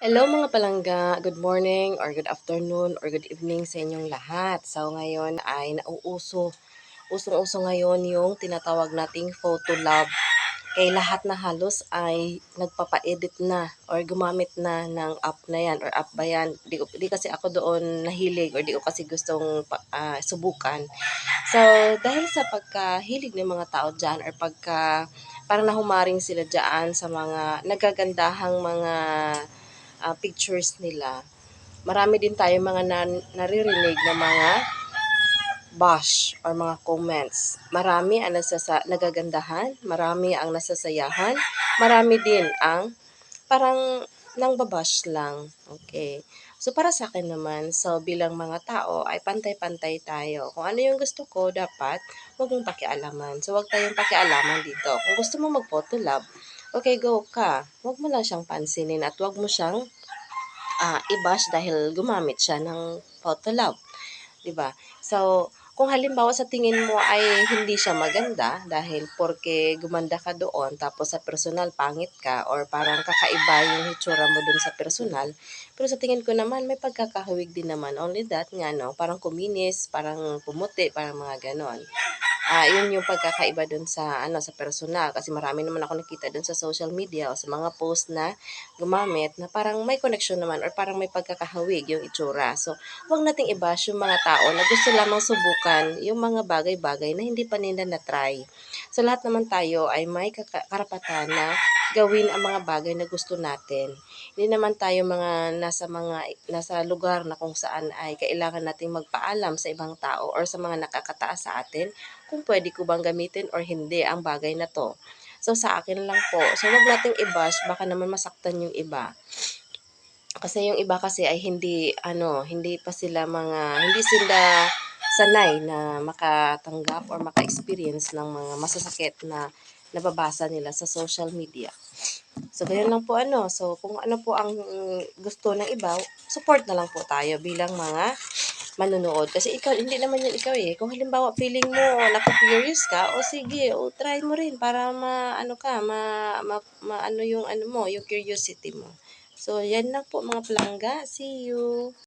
Hello mga palangga, good morning or good afternoon or good evening sa inyong lahat. So ngayon ay usong-uso ngayon yung tinatawag nating photo lab. Kay lahat na halos ay nagpapa-edit na or gumamit na ng app na yan or app ba yan. Di kasi ako doon nahilig or di ko kasi gustong subukan. So dahil sa pagkahilig ng mga tao dyan or parang nahumaring sila dyan sa mga nagagandahang mga pictures nila, marami din tayo mga naririnig na mga bash or mga comments. Marami ang nagagandahan, marami ang nasasayahan, marami din ang parang nang babash lang. Okay. So para sa akin naman, so bilang mga tao ay pantay-pantay tayo. Kung ano yung gusto ko, dapat huwag mong pakialaman. So huwag tayong pakialaman dito. Kung gusto mo mag-photo lab, okay, go ka. Huwag mo lang siyang pansinin at huwag mo siyang i-bash dahil gumamit siya ng Photolab, 'di ba? So, kung halimbawa sa tingin mo ay hindi siya maganda dahil porke gumanda ka doon tapos sa personal pangit ka or parang kakaiba yung hitsura mo dun sa personal, pero sa tingin ko naman may pagkakahawig din naman. Only that nga no, parang kuminis, parang pumuti, parang mga ganon. Yun yung pagkakaiba dun sa sa personal kasi marami naman ako nakita dun sa social media o sa mga post na gumamit na parang may connection naman or parang may pagkakahawig yung itsura. So, huwag nating i-bash yung mga tao na gusto lamang subukan yung mga bagay-bagay na hindi pa nila na-try. So, lahat naman tayo ay may karapatan na gawin ang mga bagay na gusto natin. Hindi naman tayo nasa lugar na kung saan ay kailangan nating magpaalam sa ibang tao or sa mga nakakataas sa atin kung pwede ko bang gamitin or hindi ang bagay na to. So, sa akin lang po. So, wag nating i-bash, baka naman masaktan yung iba. Kasi yung iba kasi ay hindi pa sila hindi sila sanay na makatanggap or maka-experience ng mga masasakit na nababasa nila sa social media. So, ganyan lang po So, kung ano po ang gusto ng iba, support na lang po tayo bilang mga manonood. Kasi ikaw, hindi naman yun ikaw eh. Kung halimbawa feeling mo, naku-curious ka, o sige, o try mo rin para ano yung ano mo, yung curiosity mo. So, yan lang po mga palangga. See you!